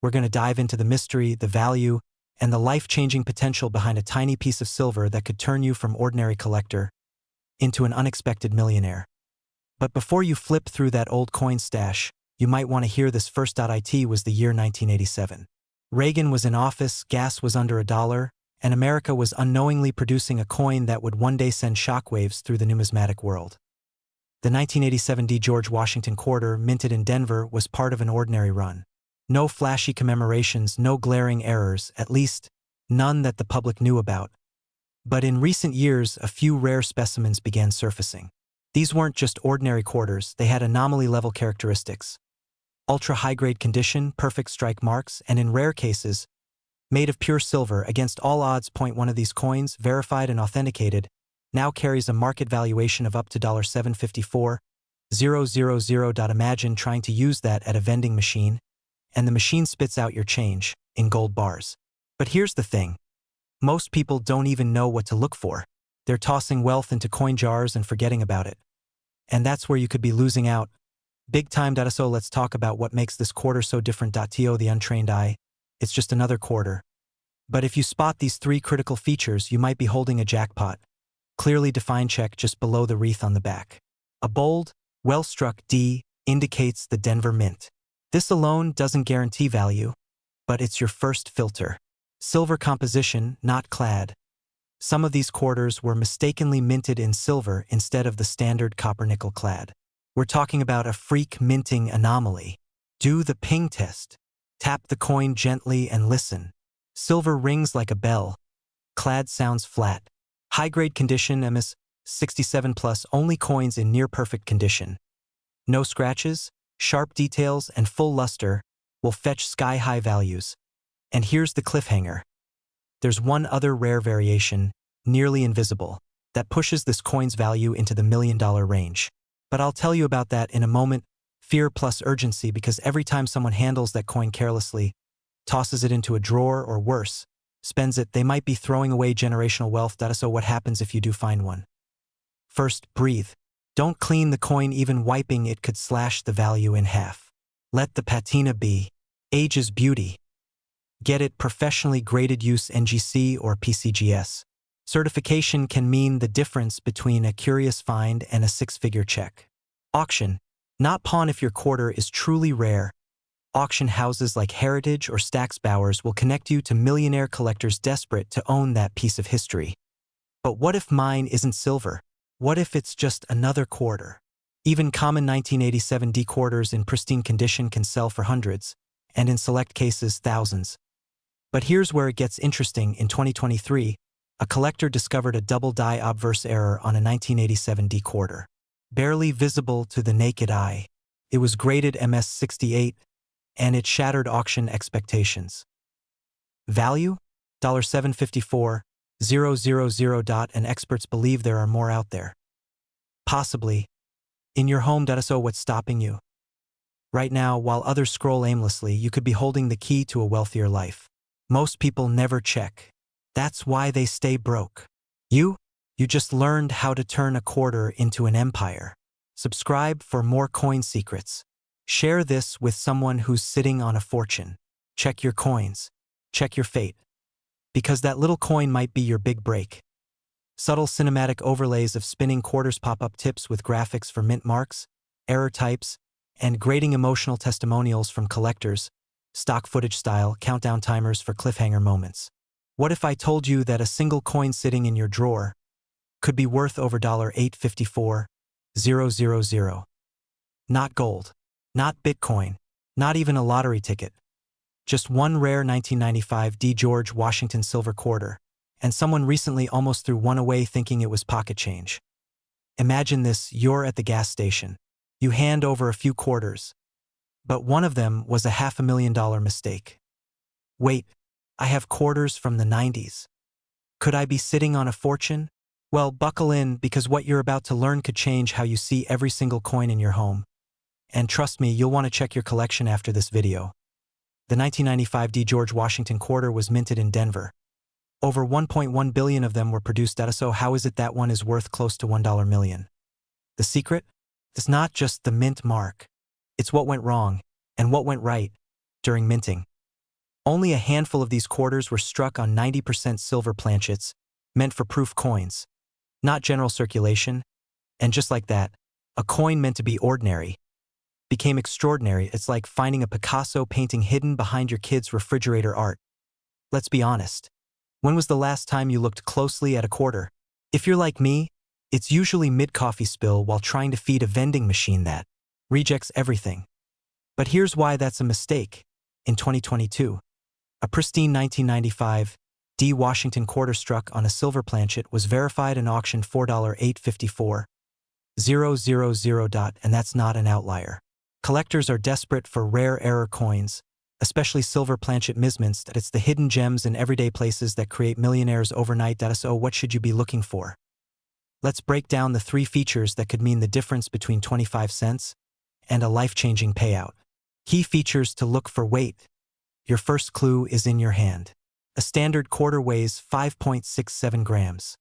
We're going to dive into the mystery, the value, and the life-changing potential behind a tiny piece of silver that could turn you from ordinary collector into an unexpected millionaire. But before you flip through that old coin stash, you might want to hear this first. It was the year 1987. Reagan was in office, gas was under $1, and America was unknowingly producing a coin that would one day send shockwaves through the numismatic world. The 1987 D. George Washington quarter, minted in Denver, was part of an ordinary run. No flashy commemorations, no glaring errors, at least none that the public knew about. But in recent years, a few rare specimens began surfacing. These weren't just ordinary quarters, they had anomaly-level characteristics. Ultra-high-grade condition, perfect strike marks, and in rare cases, made of pure silver. Against all odds, one of these coins, verified and authenticated, now carries a market valuation of up to $754,000. Imagine trying to use that at a vending machine, and the machine spits out your change in gold bars. But here's the thing. Most people don't even know what to look for. They're tossing wealth into coin jars and forgetting about it. And that's where you could be losing out. Big time. So let's talk about what makes this quarter so different. To the untrained eye, it's just another quarter. But if you spot these three critical features, you might be holding a jackpot. Clearly defined check just below the wreath on the back. A bold, well-struck D indicates the Denver Mint. This alone doesn't guarantee value, but it's your first filter. Silver composition, not clad. Some of these quarters were mistakenly minted in silver instead of the standard copper-nickel clad. We're talking about a freak minting anomaly. Do the ping test. Tap the coin gently and listen. Silver rings like a bell. Clad sounds flat. High-grade condition, MS67+, only coins in near-perfect condition. No scratches, sharp details, and full luster will fetch sky-high values. And here's the cliffhanger. There's one other rare variation, nearly invisible, that pushes this coin's value into the $1 million range. But I'll tell you about that in a moment. Fear plus urgency, because every time someone handles that coin carelessly, tosses it into a drawer or worse, spends it, they might be throwing away generational wealth. So what happens if you do find one? First, breathe. Don't clean the coin. Even wiping it could slash the value in half. Let the patina be. Age is beauty. Get it professionally graded. Use NGC or PCGS. Certification can mean the difference between a curious find and a six-figure check. Auction. Not pawn. If your quarter is truly rare, auction houses like Heritage or Stack's Bowers will connect you to millionaire collectors desperate to own that piece of history. But what if mine isn't silver? What if it's just another quarter? Even common 1987 D quarters in pristine condition can sell for hundreds, and in select cases, thousands. But here's where it gets interesting. In 2023, a collector discovered a double die obverse error on a 1987 D quarter. Barely visible to the naked eye. It was graded MS68, and it shattered auction expectations. Value? $754,000. And experts believe there are more out there. Possibly. In your home. So what's stopping you? Right now, while others scroll aimlessly, you could be holding the key to a wealthier life. Most people never check. That's why they stay broke. You just learned how to turn a quarter into an empire. Subscribe for more coin secrets. Share this with someone who's sitting on a fortune. Check your coins. Check your fate. Because that little coin might be your big break. Subtle cinematic overlays of spinning quarters, pop-up tips with graphics for mint marks, error types, and grating emotional testimonials from collectors, stock footage style countdown timers for cliffhanger moments. What if I told you that a single coin sitting in your drawer could be worth over $854,000? Not gold, not Bitcoin, not even a lottery ticket. Just one rare 1995 D. George Washington silver quarter, and someone recently almost threw one away thinking it was pocket change. Imagine this: you're at the gas station. You hand over a few quarters, but one of them was a $500,000 mistake. Wait, I have quarters from the 90s. Could I be sitting on a fortune? Well, buckle in, because what you're about to learn could change how you see every single coin in your home. And trust me, you'll want to check your collection after this video. The 1995 D. George Washington quarter was minted in Denver. Over 1.1 billion of them were produced. So how is it that one is worth close to $1 million? The secret? It's not just the mint mark. It's what went wrong and what went right during minting. Only a handful of these quarters were struck on 90% silver planchets, meant for proof coins, not general circulation, and just like that, a coin meant to be ordinary became extraordinary. It's like finding a Picasso painting hidden behind your kid's refrigerator art. Let's be honest. When was the last time you looked closely at a quarter? If you're like me, it's usually mid-coffee spill while trying to feed a vending machine that rejects everything. But here's why that's a mistake. In 2022, a pristine 1995 D. Washington quarter struck on a silver planchet was verified and auctioned $4,854,000, and that's not an outlier. Collectors are desperate for rare error coins, especially silver planchet mismints. It's the hidden gems in everyday places that create millionaires overnight. So what should you be looking for? Let's break down the 3 features that could mean the difference between 25 cents and a life-changing payout. Key features to look for: weight. Your first clue is in your hand. A standard quarter weighs 5.67 grams.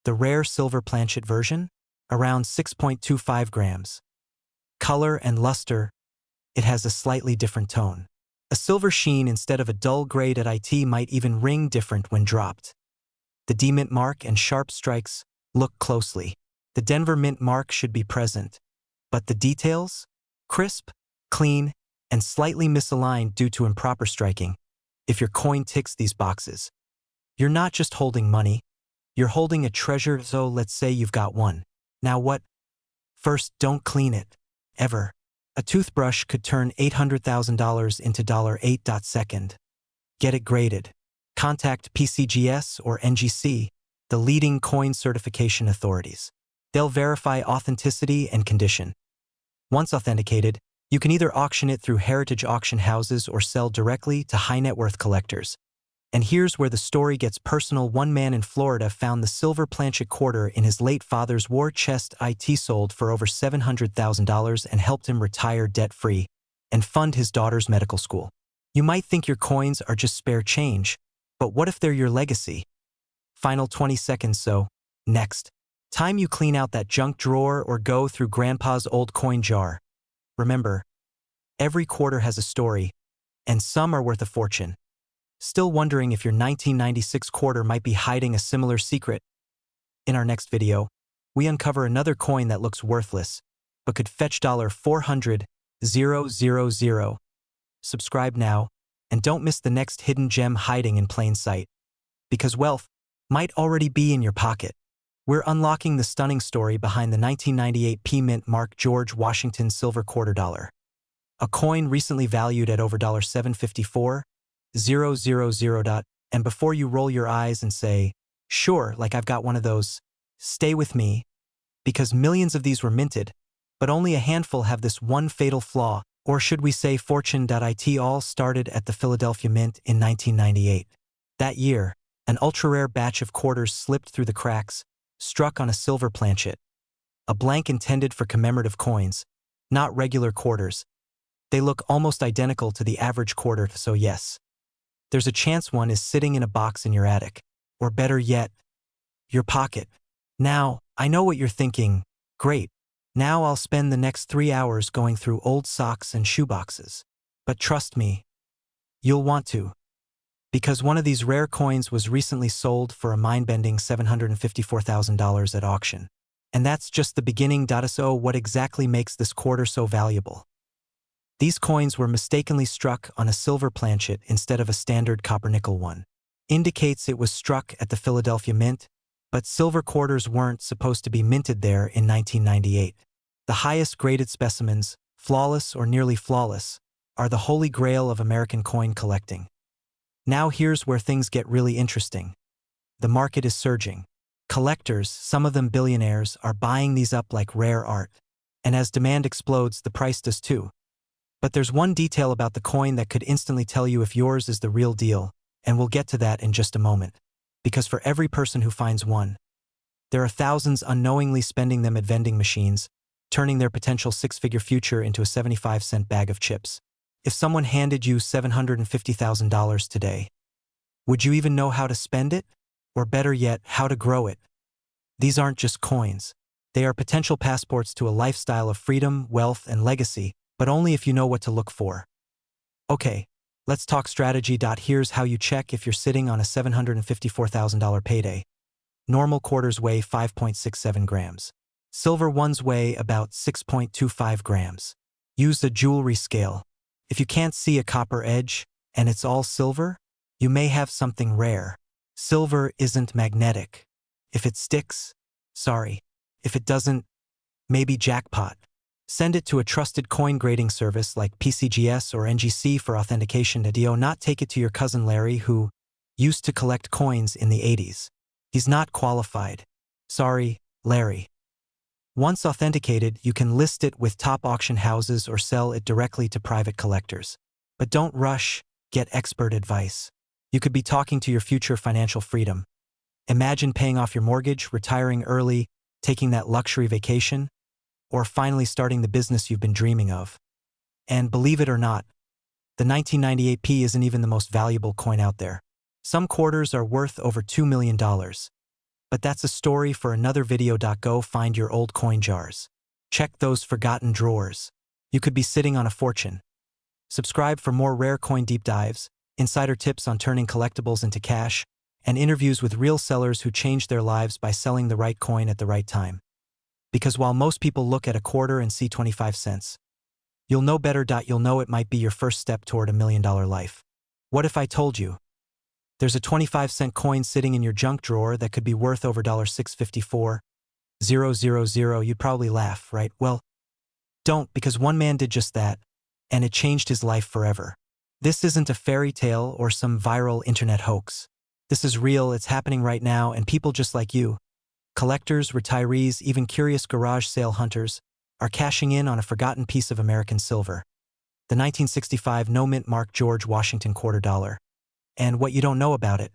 The rare silver planchet version? Around 6.25 grams. Color and luster, it has a slightly different tone. A silver sheen instead of a dull gray at IT might even ring different when dropped. The D mint mark and sharp strikes, look closely. The Denver mint mark should be present. But the details? Crisp, clean, and slightly misaligned due to improper striking. If your coin ticks these boxes, you're not just holding money, you're holding a treasure. So let's say you've got one. Now what? First, don't clean it. Ever. A toothbrush could turn $800,000 into $8. Get it graded. Contact PCGS or NGC, the leading coin certification authorities. They'll verify authenticity and condition. Once authenticated, you can either auction it through heritage auction houses or sell directly to high-net-worth collectors. And here's where the story gets personal. One man in Florida found the silver planchet quarter in his late father's war chest. It sold for over $700,000 and helped him retire debt-free and fund his daughter's medical school. You might think your coins are just spare change, but what if they're your legacy? Final 20 seconds. So, next time you clean out that junk drawer or go through grandpa's old coin jar, remember, every quarter has a story, and some are worth a fortune. Still wondering if your 1996 quarter might be hiding a similar secret? In our next video, we uncover another coin that looks worthless, but could fetch $400,000. Subscribe now, and don't miss the next hidden gem hiding in plain sight. Because wealth might already be in your pocket. We're unlocking the stunning story behind the 1998 P Mint Mark George Washington silver quarter dollar. A coin recently valued at over $754,000. And before you roll your eyes and say, sure, like I've got one of those, stay with me, because millions of these were minted, but only a handful have this one fatal flaw, or should we say fortune. It all started at the Philadelphia Mint in 1998. That year, an ultra-rare batch of quarters slipped through the cracks, struck on a silver planchet. A blank intended for commemorative coins, not regular quarters. They look almost identical to the average quarter, so yes, there's a chance one is sitting in a box in your attic, or better yet, your pocket. Now, I know what you're thinking. Great. Now I'll spend the next 3 hours going through old socks and shoeboxes. But trust me, you'll want to. Because one of these rare coins was recently sold for a mind-bending $754,000 at auction. And that's just the beginning. So what exactly makes this quarter so valuable? These coins were mistakenly struck on a silver planchet instead of a standard copper-nickel one. Indicates it was struck at the Philadelphia Mint, but silver quarters weren't supposed to be minted there in 1998. The highest graded specimens, flawless or nearly flawless, are the holy grail of American coin collecting. Now here's where things get really interesting. The market is surging. Collectors, some of them billionaires, are buying these up like rare art. And as demand explodes, the price does too. But there's one detail about the coin that could instantly tell you if yours is the real deal, and we'll get to that in just a moment. Because for every person who finds one, there are thousands unknowingly spending them at vending machines, turning their potential 6-figure future into a 75-cent bag of chips. If someone handed you $750,000 today, would you even know how to spend it? Or better yet, how to grow it? These aren't just coins. They are potential passports to a lifestyle of freedom, wealth, and legacy, but only if you know what to look for. Okay, Let's talk strategy. Here's how you check if you're sitting on a $754,000 payday. Normal quarters weigh 5.67 grams. Silver ones weigh about 6.25 grams. Use the jewelry scale. If you can't see a copper edge, and it's all silver, you may have something rare. Silver isn't magnetic. If it sticks, sorry. If it doesn't, maybe jackpot. Send it to a trusted coin grading service like PCGS or NGC for authentication. Do not take it to your cousin Larry, who used to collect coins in the 80s. He's not qualified. Sorry, Larry. Once authenticated, you can list it with top auction houses or sell it directly to private collectors. But don't rush, get expert advice. You could be talking to your future financial freedom. Imagine paying off your mortgage, retiring early, taking that luxury vacation, or finally starting the business you've been dreaming of. And believe it or not, the 1998p isn't even the most valuable coin out there. Some quarters are worth over $2 million. But that's a story for another video. Go find your old coin jars. Check those forgotten drawers. You could be sitting on a fortune. Subscribe for more rare coin deep dives, insider tips on turning collectibles into cash, and interviews with real sellers who changed their lives by selling the right coin at the right time. Because while most people look at a quarter and see 25 cents, you'll know better. You'll know it might be your first step toward $1 million life. What if I told you there's a 25-cent coin sitting in your junk drawer that could be worth over $654,000? You'd probably laugh, right? Well, don't, because one man did just that, and it changed his life forever. This isn't a fairy tale or some viral internet hoax. This is real, it's happening right now, and people just like you, collectors, retirees, even curious garage sale hunters, are cashing in on a forgotten piece of American silver. The 1965 no-mint mark George Washington quarter dollar. And what you don't know about it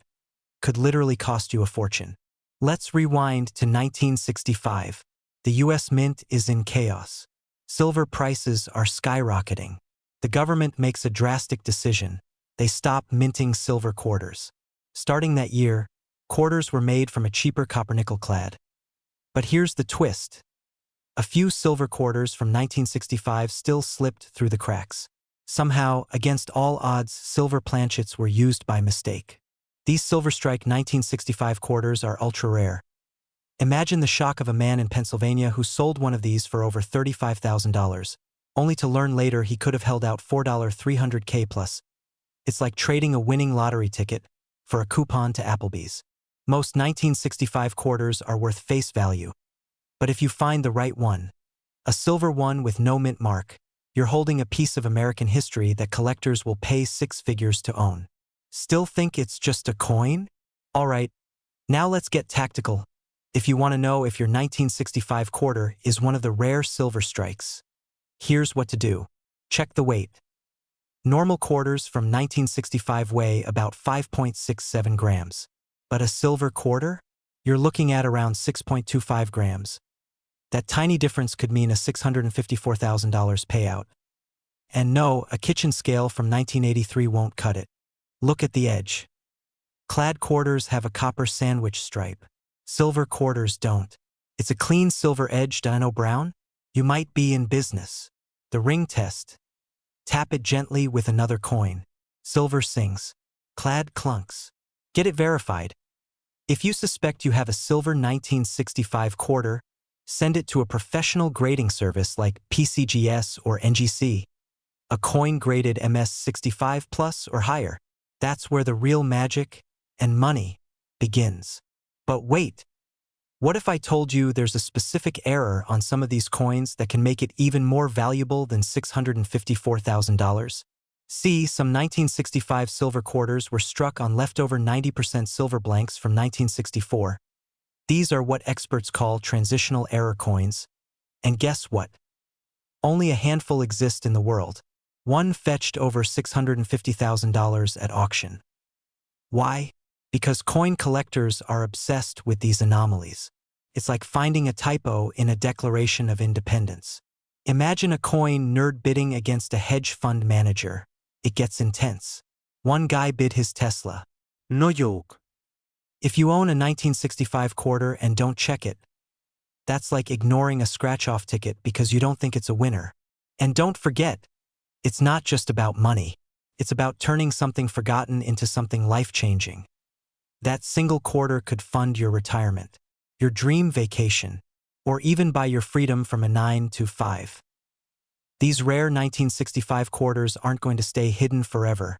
could literally cost you a fortune. Let's rewind to 1965. The U.S. Mint is in chaos. Silver prices are skyrocketing. The government makes a drastic decision. They stop minting silver quarters. Starting that year, quarters were made from a cheaper copper-nickel clad. But here's the twist. A few silver quarters from 1965 still slipped through the cracks. Somehow, against all odds, silver planchets were used by mistake. These Silver Strike 1965 quarters are ultra-rare. Imagine the shock of a man in Pennsylvania who sold one of these for over $35,000, only to learn later he could have held out $300K plus. It's like trading a winning lottery ticket for a coupon to Applebee's. Most 1965 quarters are worth face value. But if you find the right one, a silver one with no mint mark, you're holding a piece of American history that collectors will pay six figures to own. Still think it's just a coin? All right, now let's get tactical. If you want to know if your 1965 quarter is one of the rare silver strikes, here's what to do. Check the weight. Normal quarters from 1965 weigh about 5.67 grams. But a silver quarter? You're looking at around 6.25 grams. That tiny difference could mean a $654,000 payout. And no, a kitchen scale from 1983 won't cut it. Look at the edge. Clad quarters have a copper sandwich stripe. Silver quarters don't. It's a clean silver edge. Dino Brown? You might be in business. The ring test. Tap it gently with another coin. Silver sings. Clad clunks. Get it verified. If you suspect you have a silver 1965 quarter, send it to a professional grading service like PCGS or NGC. A coin graded MS65 plus or higher. That's where the real magic and money begins. But wait, what if I told you there's a specific error on some of these coins that can make it even more valuable than $654,000? See, some 1965 silver quarters were struck on leftover 90% silver blanks from 1964. These are what experts call transitional error coins. And guess what? Only a handful exist in the world. One fetched over $650,000 at auction. Why? Because coin collectors are obsessed with these anomalies. It's like finding a typo in a Declaration of Independence. Imagine a coin nerd bidding against a hedge fund manager. It gets intense. One guy bid his Tesla. No joke. If you own a 1965 quarter and don't check it, that's like ignoring a scratch-off ticket because you don't think it's a winner. And don't forget, it's not just about money. It's about turning something forgotten into something life-changing. That single quarter could fund your retirement, your dream vacation, or even buy your freedom from a 9 to 5. These rare 1965 quarters aren't going to stay hidden forever.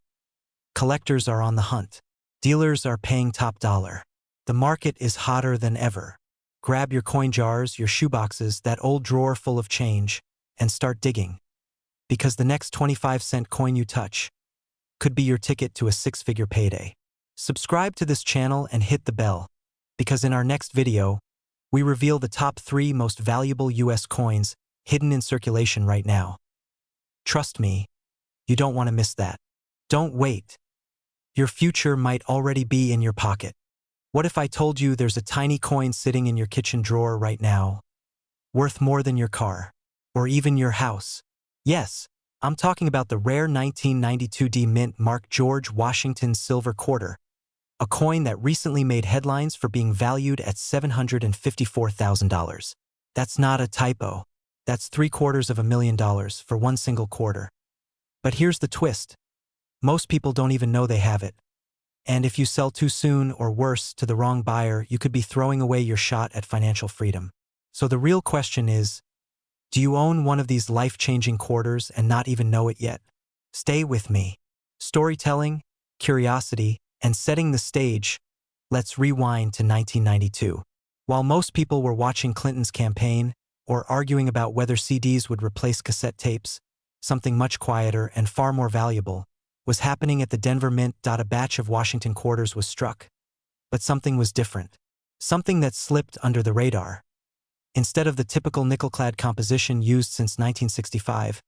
Collectors are on the hunt. Dealers are paying top dollar. The market is hotter than ever. Grab your coin jars, your shoeboxes, that old drawer full of change, and start digging. Because the next 25-cent coin you touch could be your ticket to a six-figure payday. Subscribe to this channel and hit the bell, because in our next video, we reveal the top 3 most valuable US coins hidden in circulation right now. Trust me, you don't want to miss that. Don't wait. Your future might already be in your pocket. What if I told you there's a tiny coin sitting in your kitchen drawer right now, worth more than your car, or even your house? Yes, I'm talking about the rare 1992 D Mint Mark George Washington silver quarter, a coin that recently made headlines for being valued at $754,000. That's not a typo. That's $750,000 for one single quarter. But here's the twist. Most people don't even know they have it. And if you sell too soon, or worse, to the wrong buyer, you could be throwing away your shot at financial freedom. So the real question is, do you own one of these life-changing quarters and not even know it yet? Stay with me. Storytelling, curiosity, and setting the stage. Let's rewind to 1992. While most people were watching Clinton's campaign or arguing about whether CDs would replace cassette tapes, something much quieter and far more valuable was happening at the Denver Mint. A batch of Washington quarters was struck. But something was different. Something that slipped under the radar. Instead of the typical nickel-clad composition used since 1965,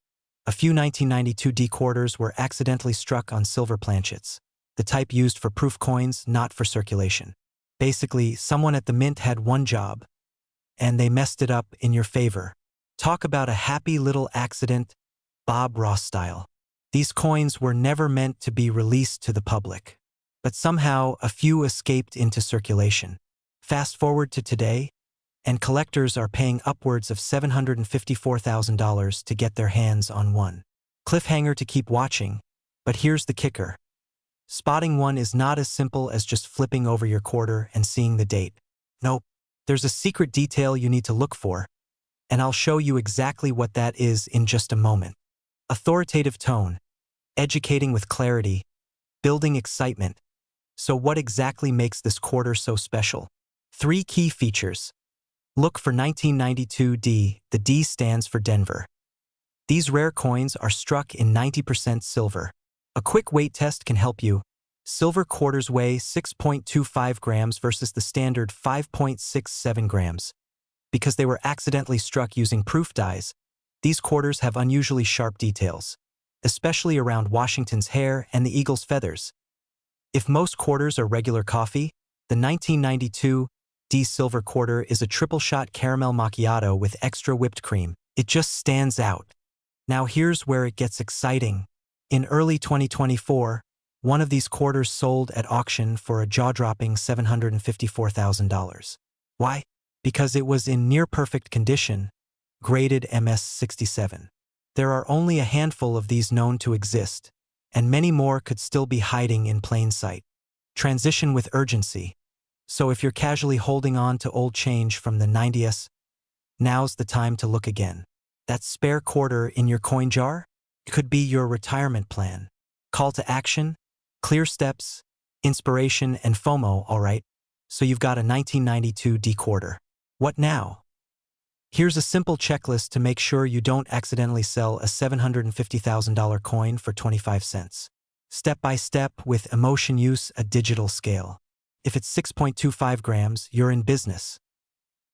a few 1992 D quarters were accidentally struck on silver planchets, the type used for proof coins, not for circulation. Basically, someone at the Mint had one job, and they messed it up in your favor. Talk about a happy little accident, Bob Ross style. These coins were never meant to be released to the public, but somehow a few escaped into circulation. Fast forward to today, and collectors are paying upwards of $754,000 to get their hands on one. Cliffhanger to keep watching, but here's the kicker. Spotting one is not as simple as just flipping over your quarter and seeing the date. Nope, there's a secret detail you need to look for, and I'll show you exactly what that is in just a moment. Authoritative tone, educating with clarity, building excitement. So what exactly makes this quarter so special? 3 key features. Look for 1992 D. The D stands for Denver. These rare coins are struck in 90% silver. A quick weight test can help you. Silver quarters weigh 6.25 grams versus the standard 5.67 grams. Because they were accidentally struck using proof dies, these quarters have unusually sharp details, especially around Washington's hair and the eagle's feathers. If most quarters are regular coffee, the 1992 D silver quarter is a triple-shot caramel macchiato with extra whipped cream. It just stands out. Now here's where it gets exciting. In early 2024, one of these quarters sold at auction for a jaw-dropping $754,000. Why? Because it was in near-perfect condition, graded MS-67. There are only a handful of these known to exist, and many more could still be hiding in plain sight. Transition with urgency. So if you're casually holding on to old change from the 90s, now's the time to look again. That spare quarter in your coin jar could be your retirement plan. Call to action, clear steps, inspiration, and FOMO, all right? So you've got a 1992 D quarter. What now? Here's a simple checklist to make sure you don't accidentally sell a $750,000 coin for 25 cents. Step by step with emotion, use a digital scale. If it's 6.25 grams, you're in business.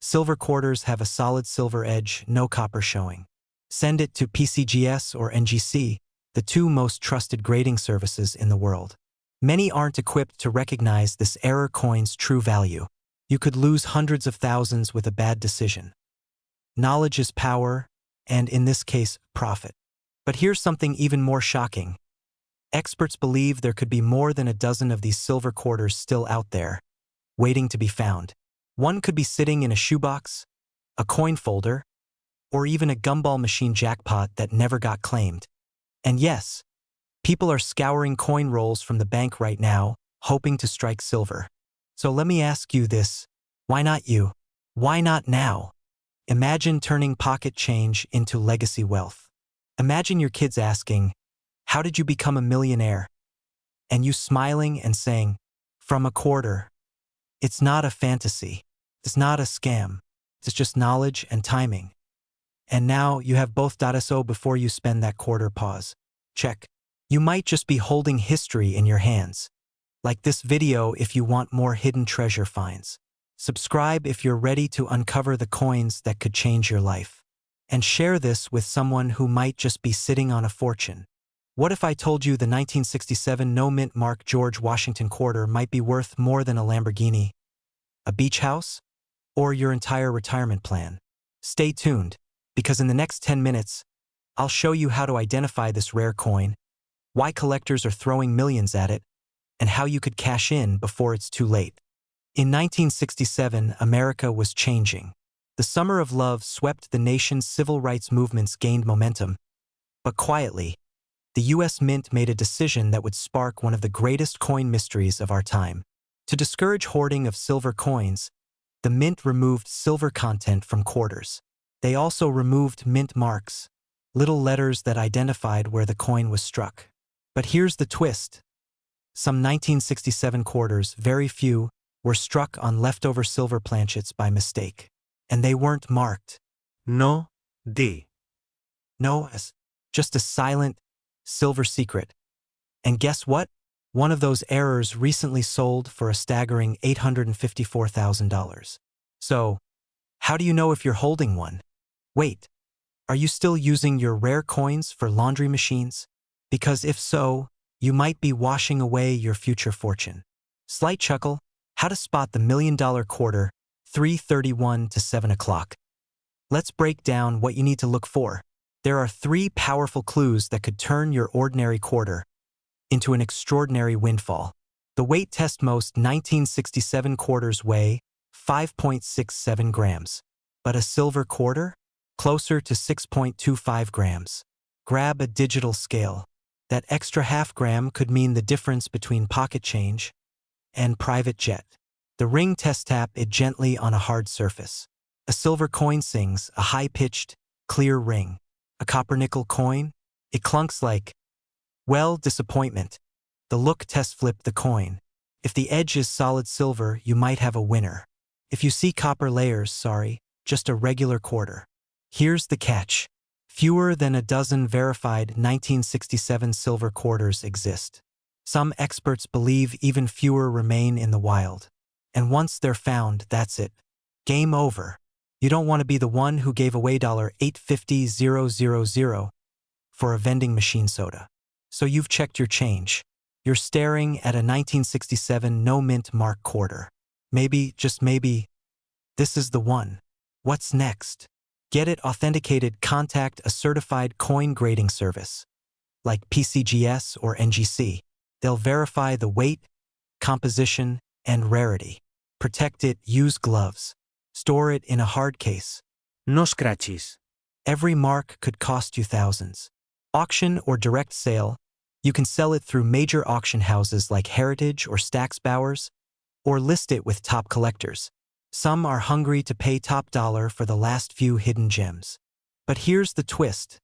Silver quarters have a solid silver edge, no copper showing. Send it to PCGS or NGC, the 2 most trusted grading services in the world. Many aren't equipped to recognize this error coin's true value. You could lose hundreds of thousands with a bad decision. Knowledge is power, and in this case, profit. But here's something even more shocking. Experts believe there could be more than a dozen of these silver quarters still out there, waiting to be found. One could be sitting in a shoebox, a coin folder, or even a gumball machine jackpot that never got claimed. And yes, People are scouring coin rolls from the bank right now, hoping to strike silver. So let me ask you this, why not you? Why not now? Imagine turning pocket change into legacy wealth. Imagine your kids asking, how did you become a millionaire? And you smiling and saying, from a quarter. It's not a fantasy. It's not a scam. It's just knowledge and timing. And now you have both. So before you spend that quarter, pause. Check. You might just be holding history in your hands. Like this video if you want more hidden treasure finds. Subscribe if you're ready to uncover the coins that could change your life. And share this with someone who might just be sitting on a fortune. What if I told you the 1967 no-mint Mark George Washington quarter might be worth more than a Lamborghini, a beach house, or your entire retirement plan? Stay tuned, because in the next 10 minutes, I'll show you how to identify this rare coin, why collectors are throwing millions at it, and how you could cash in before it's too late. In 1967, America was changing. The summer of love swept the nation's civil rights movements gained momentum. But quietly, the U.S. Mint made a decision that would spark one of the greatest coin mysteries of our time. To discourage hoarding of silver coins, the Mint removed silver content from quarters. They also removed mint marks, little letters that identified where the coin was struck. But here's the twist. Some 1967 quarters, very few, were struck on leftover silver planchets by mistake. And they weren't marked. No, D. No, as just a silent, silver secret. And guess what? One of those errors recently sold for a staggering $854,000. So, how do you know if you're holding one? Wait, are you still using your rare coins for laundry machines? Because if so, you might be washing away your future fortune. Slight chuckle, how to spot the $1 million quarter, 3:31 to 7 o'clock. Let's break down what you need to look for. There are 3 powerful clues that could turn your ordinary quarter into an extraordinary windfall. The weight test: most 1967 quarters weigh 5.67 grams. But a silver quarter? Closer to 6.25 grams. Grab a digital scale. That extra half gram could mean the difference between pocket change and private jet. The ring test: tap it gently on a hard surface. A silver coin sings a high-pitched, clear ring. A copper-nickel coin? It clunks like, well, disappointment. The look test: flip the coin. If the edge is solid silver, you might have a winner. If you see copper layers, sorry, just a regular quarter. Here's the catch. Fewer than a dozen verified 1967 silver quarters exist. Some experts believe even fewer remain in the wild. And once they're found, that's it. Game over. You don't want to be the one who gave away $850,000 for a vending machine soda. So you've checked your change. You're staring at a 1967 no-mint Mark quarter. Maybe, just maybe, this is the one. What's next? Get it authenticated. Contact a certified coin grading service, like PCGS or NGC. They'll verify the weight, composition, and rarity. Protect it. Use gloves. Store it in a hard case. No scratches. Every mark could cost you thousands. Auction or direct sale: you can sell it through major auction houses like Heritage or Stack's Bowers, or list it with top collectors. Some are hungry to pay top dollar for the last few hidden gems. But here's the twist.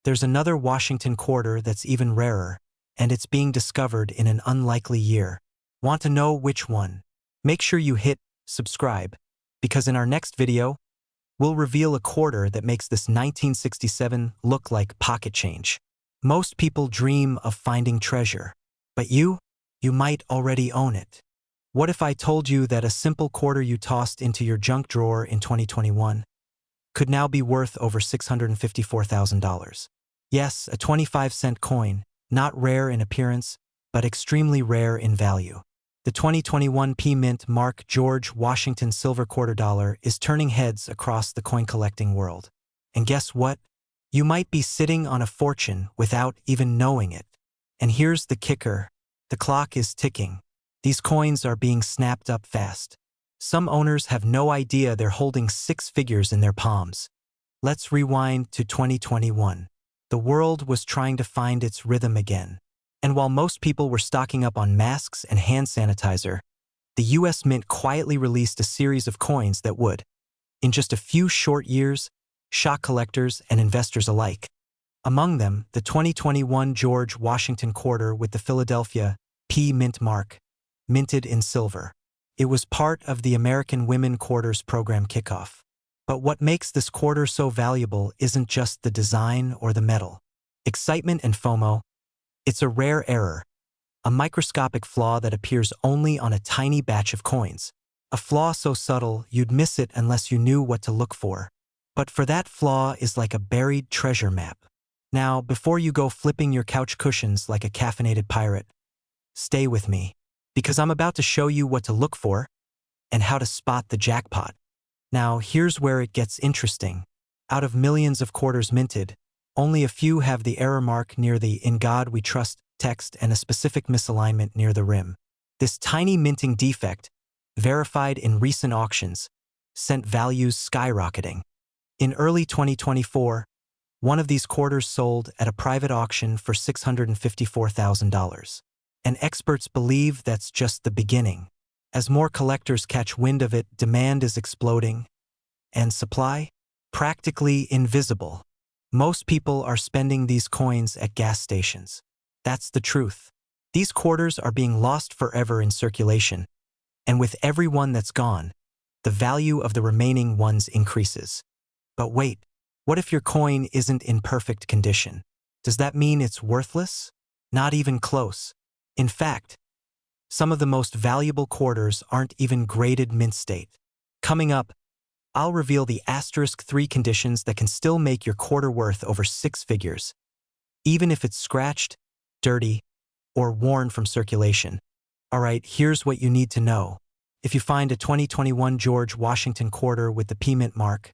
There's another Washington quarter that's even rarer, and it's being discovered in an unlikely year. Want to know which one? Make sure you hit subscribe, because in our next video, we'll reveal a quarter that makes this 1967 look like pocket change. Most people dream of finding treasure, but you might already own it. What if I told you that a simple quarter you tossed into your junk drawer in 2021 could now be worth over $654,000? Yes, a 25-cent coin, not rare in appearance, but extremely rare in value. The 2021 P-Mint Mark George Washington silver quarter dollar is turning heads across the coin collecting world. And guess what? You might be sitting on a fortune without even knowing it. And here's the kicker. The clock is ticking. These coins are being snapped up fast. Some owners have no idea they're holding 6 figures in their palms. Let's rewind to 2021. The world was trying to find its rhythm again. And while most people were stocking up on masks and hand sanitizer, the US Mint quietly released a series of coins that would, in just a few short years, shock collectors and investors alike. Among them, the 2021 George Washington quarter with the Philadelphia P Mint mark, minted in silver. It was part of the American Women Quarters program kickoff. But what makes this quarter so valuable isn't just the design or the metal. Excitement and FOMO. It's a rare error, a microscopic flaw that appears only on a tiny batch of coins. A flaw so subtle you'd miss it unless you knew what to look for. But for that flaw is like a buried treasure map. Now, before you go flipping your couch cushions like a caffeinated pirate, stay with me, because I'm about to show you what to look for and how to spot the jackpot. Now, here's where it gets interesting. Out of millions of quarters minted, only a few have the error mark near the "In God We Trust" text and a specific misalignment near the rim. This tiny minting defect, verified in recent auctions, sent values skyrocketing. In early 2024, one of these quarters sold at a private auction for $654,000. And experts believe that's just the beginning. As more collectors catch wind of it, demand is exploding, and supply? Practically invisible. Most people are spending these coins at gas stations. That's the truth. These quarters are being lost forever in circulation, and with every one that's gone, the value of the remaining ones increases. But wait, what if your coin isn't in perfect condition? Does that mean it's worthless? Not even close. In fact, some of the most valuable quarters aren't even graded mint state. Coming up, I'll reveal the *3 conditions that can still make your quarter worth over 6 figures, even if it's scratched, dirty, or worn from circulation. Alright, here's what you need to know. If you find a 2021 George Washington quarter with the P Mint mark,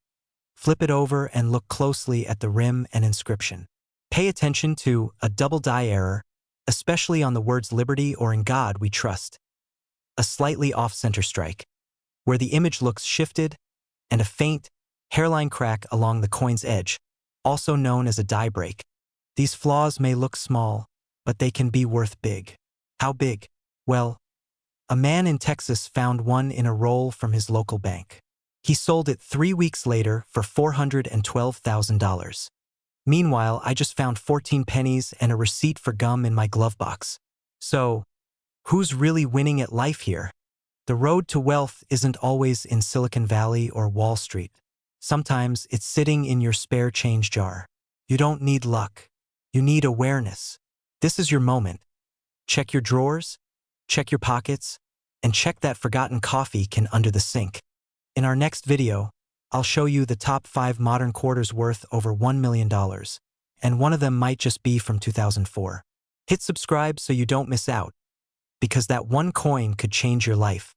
flip it over and look closely at the rim and inscription. Pay attention to a double die error, especially on the words "Liberty" or "In God We Trust." A slightly off-center strike, where the image looks shifted, and a faint, hairline crack along the coin's edge, also known as a die break. These flaws may look small, but they can be worth big. How big? Well, a man in Texas found one in a roll from his local bank. He sold it 3 weeks later for $412,000. Meanwhile, I just found 14 pennies and a receipt for gum in my glove box. So, who's really winning at life here? The road to wealth isn't always in Silicon Valley or Wall Street. Sometimes it's sitting in your spare change jar. You don't need luck. You need awareness. This is your moment. Check your drawers, check your pockets, and check that forgotten coffee can under the sink. In our next video, I'll show you the top 5 modern quarters worth over $1 million, and one of them might just be from 2004. Hit subscribe so you don't miss out, because that one coin could change your life.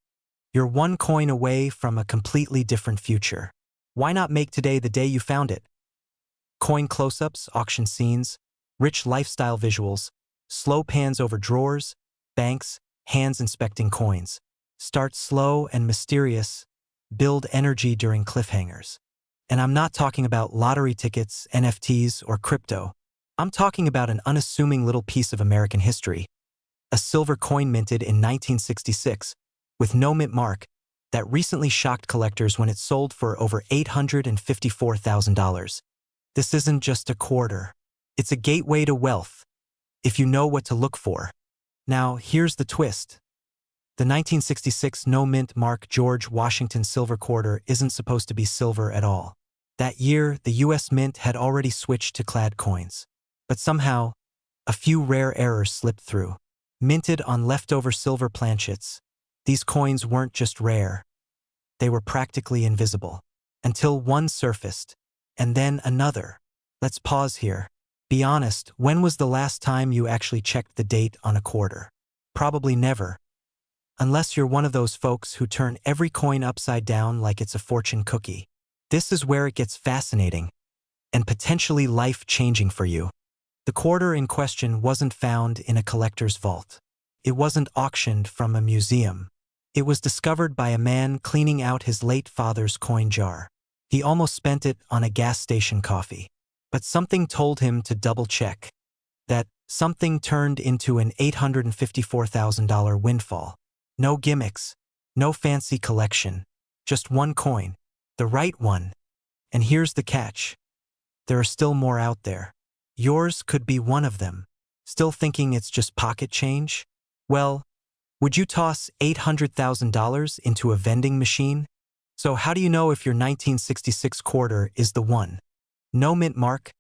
You're one coin away from a completely different future. Why not make today the day you found it? Coin close-ups, auction scenes, rich lifestyle visuals, slow pans over drawers, banks, hands inspecting coins. Start slow and mysterious. Build energy during cliffhangers. And I'm not talking about lottery tickets, NFTs, or crypto. I'm talking about an unassuming little piece of American history. A silver coin minted in 1966, with no mint mark, that recently shocked collectors when it sold for over $854,000. This isn't just a quarter. It's a gateway to wealth, if you know what to look for. Now, here's the twist. The 1966 no-mint mark George Washington silver quarter isn't supposed to be silver at all. That year, the US Mint had already switched to clad coins. But somehow, a few rare errors slipped through. Minted on leftover silver planchets, these coins weren't just rare. They were practically invisible. Until one surfaced, and then another. Let's pause here. Be honest, when was the last time you actually checked the date on a quarter? Probably never. Unless you're one of those folks who turn every coin upside down like it's a fortune cookie. This is where it gets fascinating, and potentially life-changing for you. The quarter in question wasn't found in a collector's vault. It wasn't auctioned from a museum. It was discovered by a man cleaning out his late father's coin jar. He almost spent it on a gas station coffee. But something told him to double-check. That Something turned into an $854,000 windfall. No gimmicks, no fancy collection, just one coin, the right one. And here's the catch. There are still more out there. Yours could be one of them. Still thinking it's just pocket change? Well, would you toss $800,000 into a vending machine? So how do you know if your 1966 quarter is the one? No mint mark,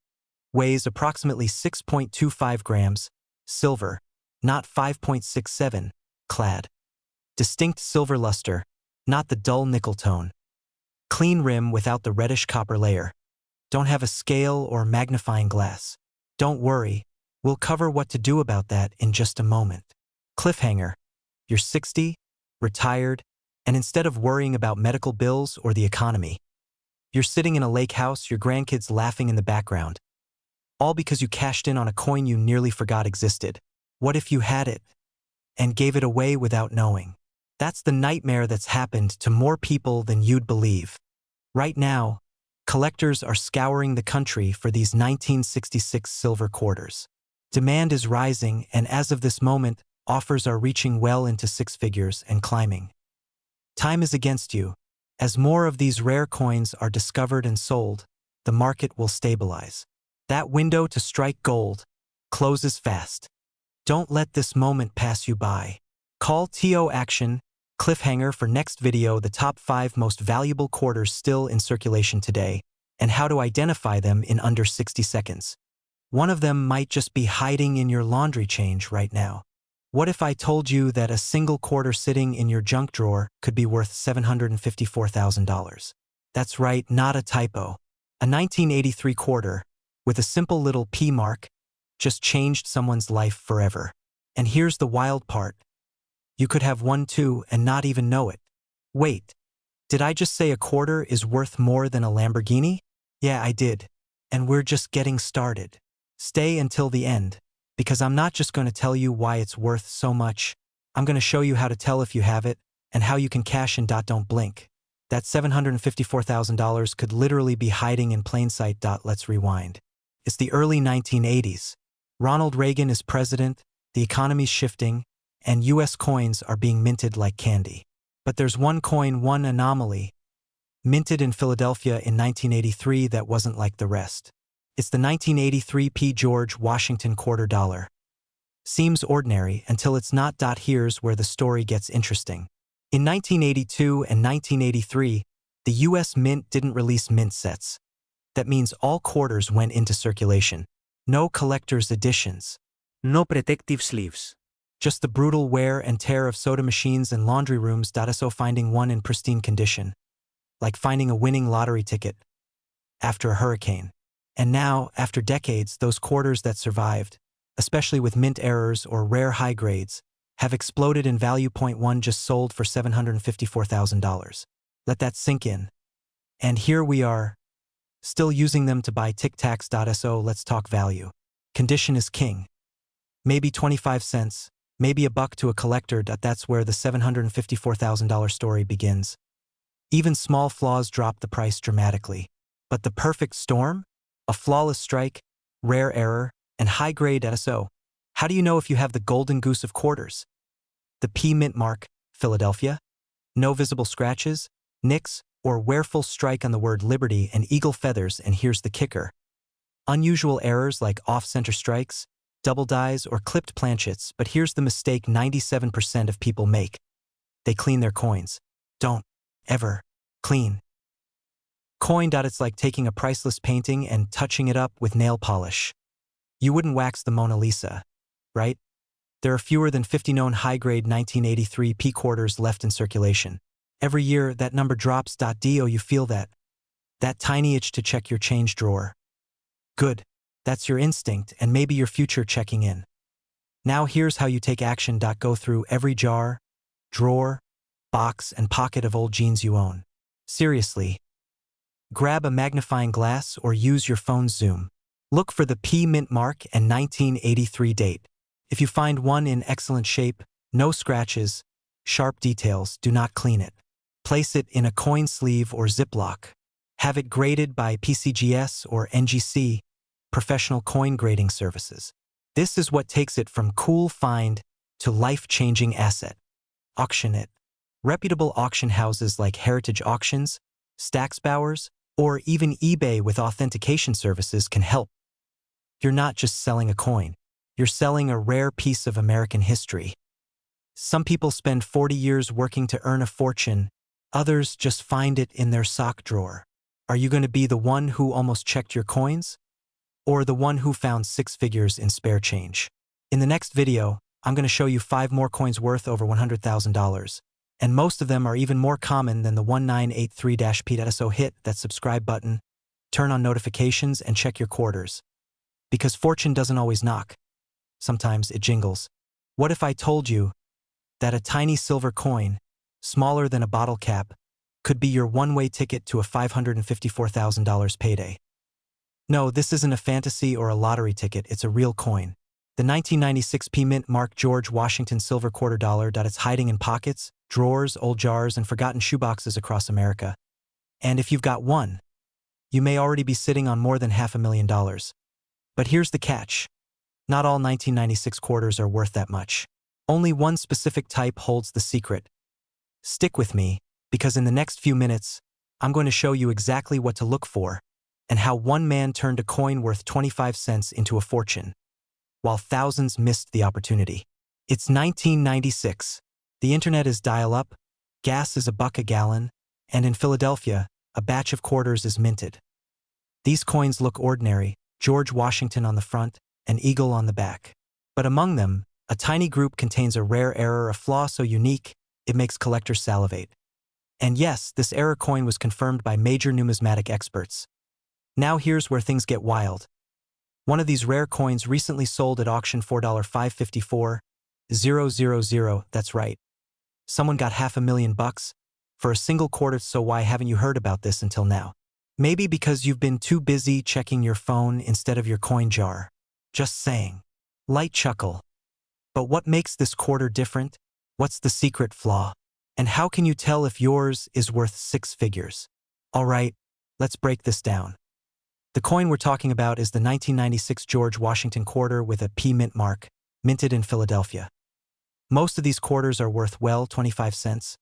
weighs approximately 6.25 grams, silver, not 5.67, clad. Distinct silver luster, not the dull nickel tone. Clean rim without the reddish copper layer. Don't have a scale or magnifying glass. Don't worry, we'll cover what to do about that in just a moment. Cliffhanger. You're 60, retired, and instead of worrying about medical bills or the economy, you're sitting in a lake house, your grandkids laughing in the background. All because you cashed in on a coin you nearly forgot existed. What if you had it and gave it away without knowing? That's the nightmare that's happened to more people than you'd believe. Right now, collectors are scouring the country for these 1966 silver quarters. Demand is rising, and as of this moment, offers are reaching well into six figures and climbing. Time is against you. As more of these rare coins are discovered and sold, the market will stabilize. That window to strike gold closes fast. Don't let this moment pass you by. Call TO Action, Cliffhanger for next video, the top 5 most valuable quarters still in circulation today, and how to identify them in under 60 seconds. One of them might just be hiding in your laundry change right now. What if I told you that a single quarter sitting in your junk drawer could be worth $754,000? That's right, not a typo. A 1983 quarter, with a simple little P mark, just changed someone's life forever. And here's the wild part. You could have one too and not even know it. Wait, did I just say a quarter is worth more than a Lamborghini? Yeah, I did. And we're just getting started. Stay until the end, because I'm not just going to tell you why it's worth so much. I'm going to show you how to tell if you have it and how you can cash in. Don't blink. That $754,000 could literally be hiding in plain sight. Let's rewind. It's the early 1980s. Ronald Reagan is president, the economy's shifting, and US coins are being minted like candy. But there's one coin, one anomaly, minted in Philadelphia in 1983 that wasn't like the rest. It's the 1983 P. George Washington quarter dollar. Seems ordinary until it's not. Here's where the story gets interesting. In 1982 and 1983, the US Mint didn't release mint sets. That means all quarters went into circulation. No collector's editions. No protective sleeves. Just the brutal wear and tear of soda machines and laundry rooms. So finding one in pristine condition, like finding a winning lottery ticket after a hurricane. And now, after decades, those quarters that survived, especially with mint errors or rare high grades, have exploded in value. One just sold for $754,000. Let that sink in. And here we are, still using them to buy Tic Tacs. So let's talk value. Condition is king. Maybe 25 cents, maybe a buck to a collector. That's where the $754,000 story begins. Even small flaws drop the price dramatically. But the perfect storm? A flawless strike, rare error, and high grade. So how do you know if you have the golden goose of quarters? The P mint mark, Philadelphia? No visible scratches, nicks, or wearful strike on the word liberty and eagle feathers. And here's the kicker. Unusual errors like off-center strikes, double dies, or clipped planchets. But here's the mistake 97% of people make. They clean their coins. Don't ever clean coin. It's like taking a priceless painting and touching it up with nail polish. You wouldn't wax the Mona Lisa, right? There are fewer than 50 known high-grade 1983 P quarters left in circulation. Every year, that number drops. You feel that tiny itch to check your change drawer. Good. That's your instinct and maybe your future checking in. Now here's how you take action. Go through every jar, drawer, box, and pocket of old jeans you own. Seriously. Grab a magnifying glass or use your phone's zoom. Look for the P mint mark and 1983 date. If you find one in excellent shape, no scratches, sharp details, do not clean it. Place it in a coin sleeve or Ziploc. Have it graded by PCGS or NGC, Professional Coin Grading Services. This is what takes it from cool find to life-changing asset. Auction it. Reputable auction houses like Heritage Auctions, Stax Bowers, or even eBay with authentication services can help. You're not just selling a coin. You're selling a rare piece of American history. Some people spend 40 years working to earn a fortune. Others just find it in their sock drawer. Are you going to be the one who almost checked your coins? Or the one who found 6 figures in spare change? In the next video, I'm going to show you 5 more coins worth over $100,000. And most of them are even more common than the 1983-P. So hit that subscribe button, turn on notifications, and check your quarters. Because fortune doesn't always knock. Sometimes it jingles. What if I told you that a tiny silver coin, smaller than a bottle cap, could be your one-way ticket to a $554,000 payday? No, this isn't a fantasy or a lottery ticket, it's a real coin. The 1996 P Mint Mark George Washington silver quarter dollar. It's hiding in pockets, drawers, old jars, and forgotten shoeboxes across America. And if you've got one, you may already be sitting on more than $500,000. But here's the catch. Not all 1996 quarters are worth that much. Only one specific type holds the secret. Stick with me, because in the next few minutes, I'm going to show you exactly what to look for and how one man turned a coin worth 25 cents into a fortune, while thousands missed the opportunity. It's 1996. The internet is dial-up, gas is $1 a gallon, and in Philadelphia, a batch of quarters is minted. These coins look ordinary, George Washington on the front, an eagle on the back. But among them, a tiny group contains a rare error, a flaw so unique, it makes collectors salivate. And yes, this error coin was confirmed by major numismatic experts. Now here's where things get wild. One of these rare coins recently sold at auction for $554,000. That's right. Someone got $500,000 for a single quarter, so why haven't you heard about this until now? Maybe because you've been too busy checking your phone instead of your coin jar. Just saying. Light chuckle. But what makes this quarter different? What's the secret flaw? And how can you tell if yours is worth 6 figures? All right, let's break this down. The coin we're talking about is the 1996 George Washington quarter with a P Mint mark, minted in Philadelphia. Most of these quarters are worth, well, 25 cents.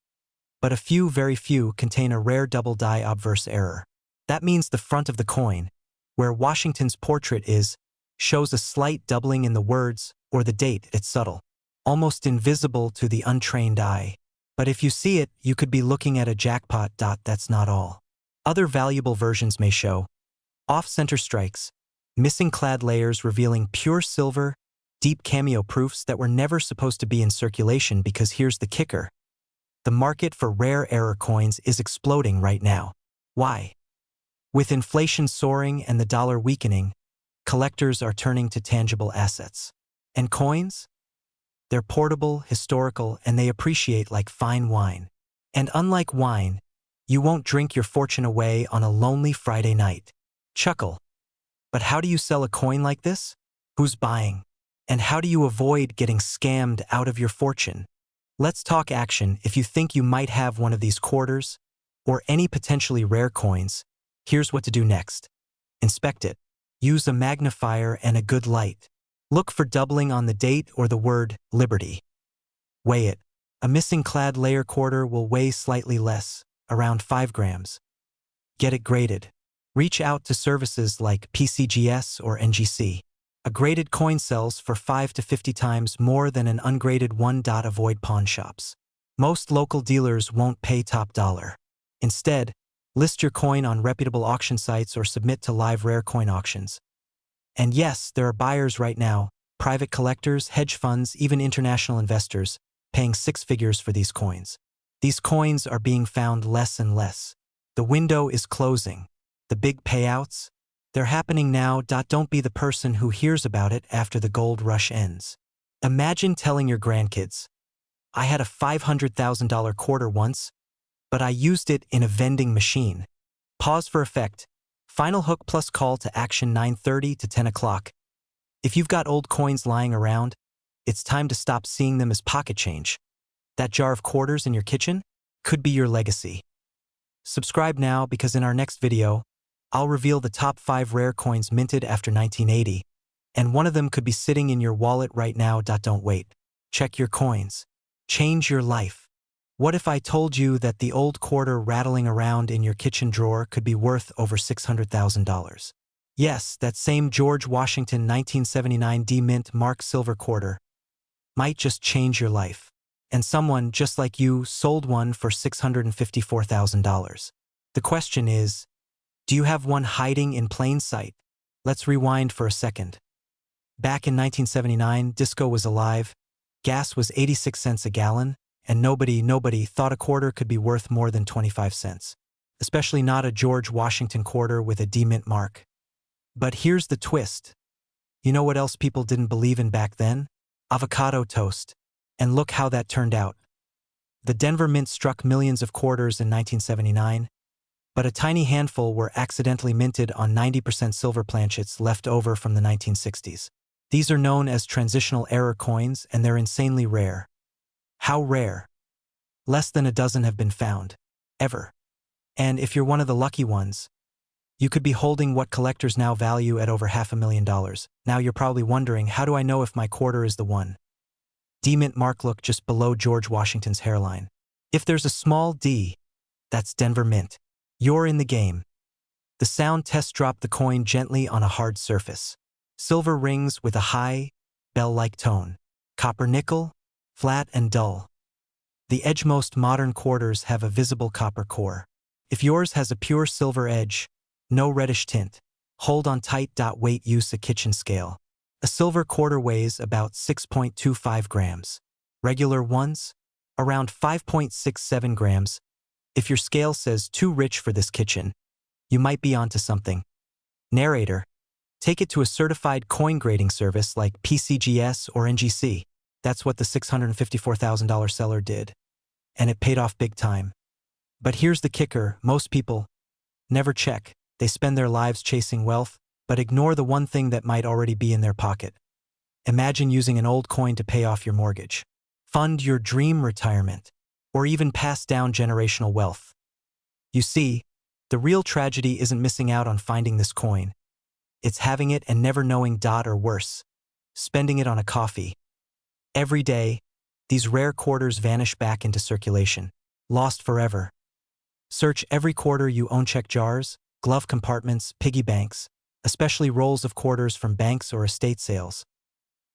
But a few, very few, contain a rare double die obverse error. That means the front of the coin, where Washington's portrait is, shows a slight doubling in the words or the date. It's subtle, almost invisible to the untrained eye. But if you see it, you could be looking at a jackpot. That's not all. Other valuable versions may show off-center strikes, missing clad layers revealing pure silver, deep cameo proofs that were never supposed to be in circulation, because here's the kicker. The market for rare error coins is exploding right now. Why? With inflation soaring and the dollar weakening, collectors are turning to tangible assets. And coins? They're portable, historical, and they appreciate like fine wine. And unlike wine, you won't drink your fortune away on a lonely Friday night. Chuckle. But how do you sell a coin like this? Who's buying? And how do you avoid getting scammed out of your fortune? Let's talk action. If you think you might have one of these quarters, or any potentially rare coins, here's what to do next. Inspect it. Use a magnifier and a good light. Look for doubling on the date or the word Liberty. Weigh it. A missing clad layer quarter will weigh slightly less, around 5 grams. Get it graded. Reach out to services like PCGS or NGC. A graded coin sells for 5 to 50 times more than an ungraded one. Avoid pawn shops. Most local dealers won't pay top dollar. Instead, list your coin on reputable auction sites or submit to live rare coin auctions. And yes, there are buyers right now, private collectors, hedge funds, even international investors, paying 6 figures for these coins. These coins are being found less and less. The window is closing. The big payouts? They're happening now. Don't be the person who hears about it after the gold rush ends. Imagine telling your grandkids, I had a $500,000 quarter once, but I used it in a vending machine. Pause for effect. Final hook plus call to action 9:30 to 10 o'clock. If you've got old coins lying around, it's time to stop seeing them as pocket change. That jar of quarters in your kitchen could be your legacy. Subscribe now, because in our next video, I'll reveal the top 5 rare coins minted after 1980, And one of them could be sitting in your wallet right now. Don't wait. Check your coins. Change your life. What if I told you that the old quarter rattling around in your kitchen drawer could be worth over $600,000? Yes, that same George Washington 1979 D-Mint Mark silver quarter might just change your life. And someone just like you sold one for $654,000. The question is, do you have one hiding in plain sight? Let's rewind for a second. Back in 1979, disco was alive, gas was 86 cents a gallon, and nobody thought a quarter could be worth more than 25 cents. Especially not a George Washington quarter with a D-Mint mark. But here's the twist. You know what else people didn't believe in back then? Avocado toast. And look how that turned out. The Denver Mint struck millions of quarters in 1979, but a tiny handful were accidentally minted on 90% silver planchets left over from the 1960s. These are known as transitional error coins, and they're insanely rare. How rare? Less than a dozen have been found. Ever. And if you're one of the lucky ones, you could be holding what collectors now value at over $500,000. Now you're probably wondering, how do I know if my quarter is the one? D-Mint mark, look just below George Washington's hairline. If there's a small D, that's Denver Mint. You're in the game. The sound test dropped the coin gently on a hard surface. Silver rings with a high, bell-like tone. Copper nickel, flat and dull. The edgemost modern quarters have a visible copper core. If yours has a pure silver edge, no reddish tint, hold on tight. Weight, use a kitchen scale. A silver quarter weighs about 6.25 grams. Regular ones? Around 5.67 grams. If your scale says too rich for this kitchen, you might be onto something. Narrator. Take it to a certified coin grading service like PCGS or NGC. That's what the $654,000 seller did. And it paid off big time. But here's the kicker, most people never check. They spend their lives chasing wealth, but ignore the one thing that might already be in their pocket. Imagine using an old coin to pay off your mortgage, fund your dream retirement, or even pass down generational wealth. You see, the real tragedy isn't missing out on finding this coin. It's having it and never knowing, or worse, spending it on a coffee. Every day, these rare quarters vanish back into circulation, lost forever. Search every quarter you own, check jars, glove compartments, piggy banks, especially rolls of quarters from banks or estate sales.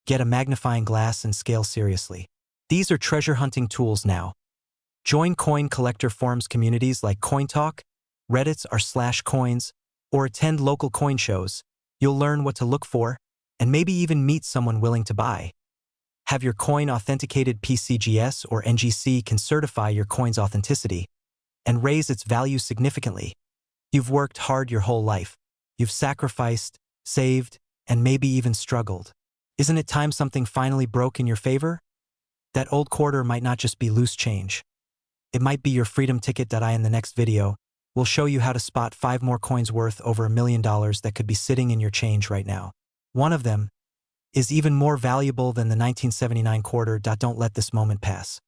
Get a magnifying glass and scale seriously. These are treasure hunting tools now. Join coin collector forums communities like CoinTalk, Reddit's r/coins, or attend local coin shows. You'll learn what to look for, and maybe even meet someone willing to buy. Have your coin authenticated. PCGS or NGC can certify your coin's authenticity and raise its value significantly. You've worked hard your whole life. You've sacrificed, saved, and maybe even struggled. Isn't it time something finally broke in your favor? That old quarter might not just be loose change. It might be your freedom ticket. In the next video, we'll show you how to spot 5 more coins worth over $1 million that could be sitting in your change right now. One of them is even more valuable than the 1979 quarter. Don't let this moment pass.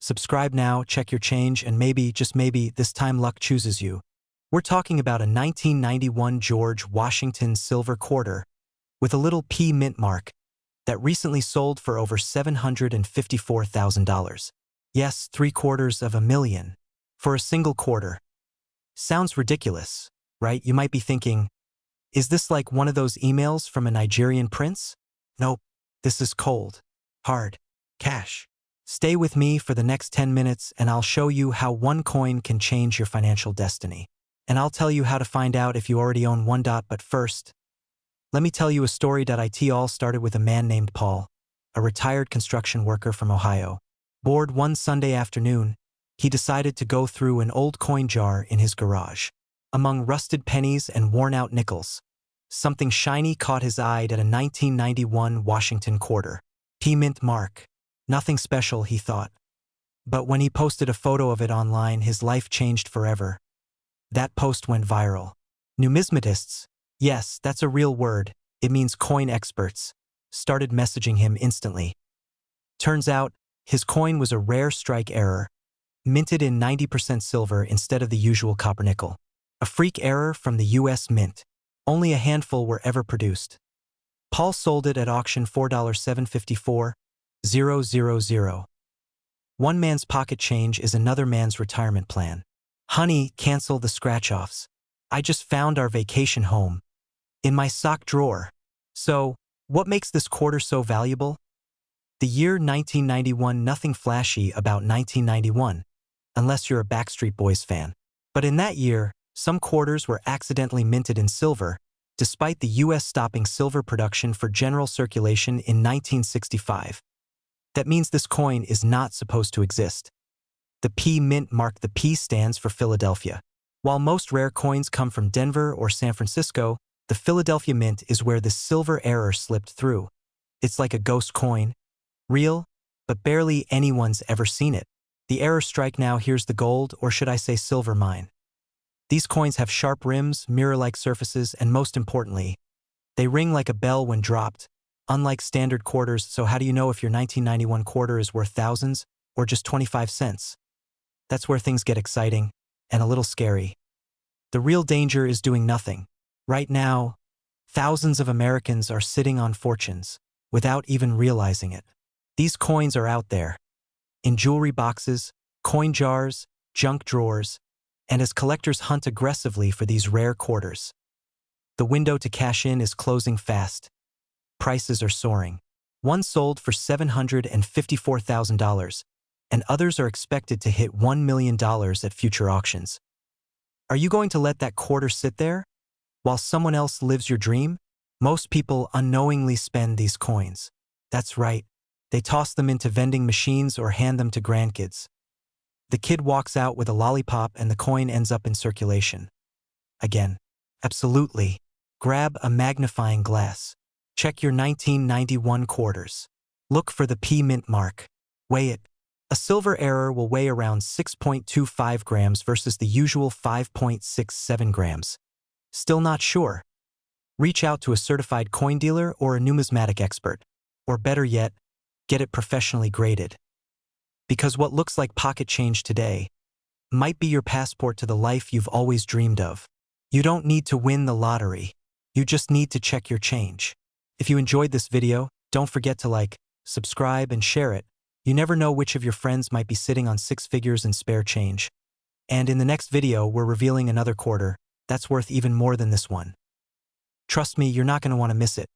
Subscribe now, check your change, and maybe, just maybe, this time luck chooses you. We're talking about a 1991 George Washington silver quarter with a little P mint mark that recently sold for over $754,000. Yes, $750,000 for a single quarter. Sounds ridiculous, right? You might be thinking, is this like one of those emails from a Nigerian prince? Nope, this is cold, hard cash. Stay with me for the next 10 minutes and I'll show you how one coin can change your financial destiny. And I'll tell you how to find out if you already own one. But first, let me tell you a story. It all started with a man named Paul, a retired construction worker from Ohio. Bored one Sunday afternoon, he decided to go through an old coin jar in his garage. Among rusted pennies and worn-out nickels, something shiny caught his eye. At a 1991 Washington quarter. P-Mint mark. Nothing special, he thought. But when he posted a photo of it online, his life changed forever. That post went viral. Numismatists, yes, that's a real word, it means coin experts, started messaging him instantly. Turns out, his coin was a rare strike error, minted in 90% silver instead of the usual copper nickel. A freak error from the US Mint. Only a handful were ever produced. Paul sold it at auction $4,754,000. One man's pocket change is another man's retirement plan. Honey, cancel the scratch-offs. I just found our vacation home in my sock drawer. So, what makes this quarter so valuable? The year 1991. Nothing flashy about 1991, unless you're a Backstreet Boys fan. But in that year, some quarters were accidentally minted in silver, despite the US stopping silver production for general circulation in 1965. That means this coin is not supposed to exist. The P mint mark. The P stands for Philadelphia. While most rare coins come from Denver or San Francisco, the Philadelphia Mint is where this silver error slipped through. It's like a ghost coin. Real, but barely anyone's ever seen it. The error strike. Now here's the gold, or should I say silver mine. These coins have sharp rims, mirror-like surfaces, and most importantly, they ring like a bell when dropped, unlike standard quarters. So how do you know if your 1991 quarter is worth thousands or just 25 cents? That's where things get exciting and a little scary. The real danger is doing nothing. Right now, thousands of Americans are sitting on fortunes without even realizing it. These coins are out there, in jewelry boxes, coin jars, junk drawers, and as collectors hunt aggressively for these rare quarters. The window to cash in is closing fast. Prices are soaring. One sold for $754,000, and others are expected to hit $1 million at future auctions. Are you going to let that quarter sit there while someone else lives your dream? Most people unknowingly spend these coins. That's right. They toss them into vending machines or hand them to grandkids. The kid walks out with a lollipop and the coin ends up in circulation. Again. Absolutely. Grab a magnifying glass. Check your 1991 quarters. Look for the P mint mark. Weigh it. A silver error will weigh around 6.25 grams versus the usual 5.67 grams. Still not sure? Reach out to a certified coin dealer or a numismatic expert. Or better yet, get it professionally graded. Because what looks like pocket change today might be your passport to the life you've always dreamed of. You don't need to win the lottery. You just need to check your change. If you enjoyed this video, don't forget to like, subscribe, and share it. You never know which of your friends might be sitting on 6 figures in spare change. And in the next video, we're revealing another quarter that's worth even more than this one. Trust me, you're not going to want to miss it.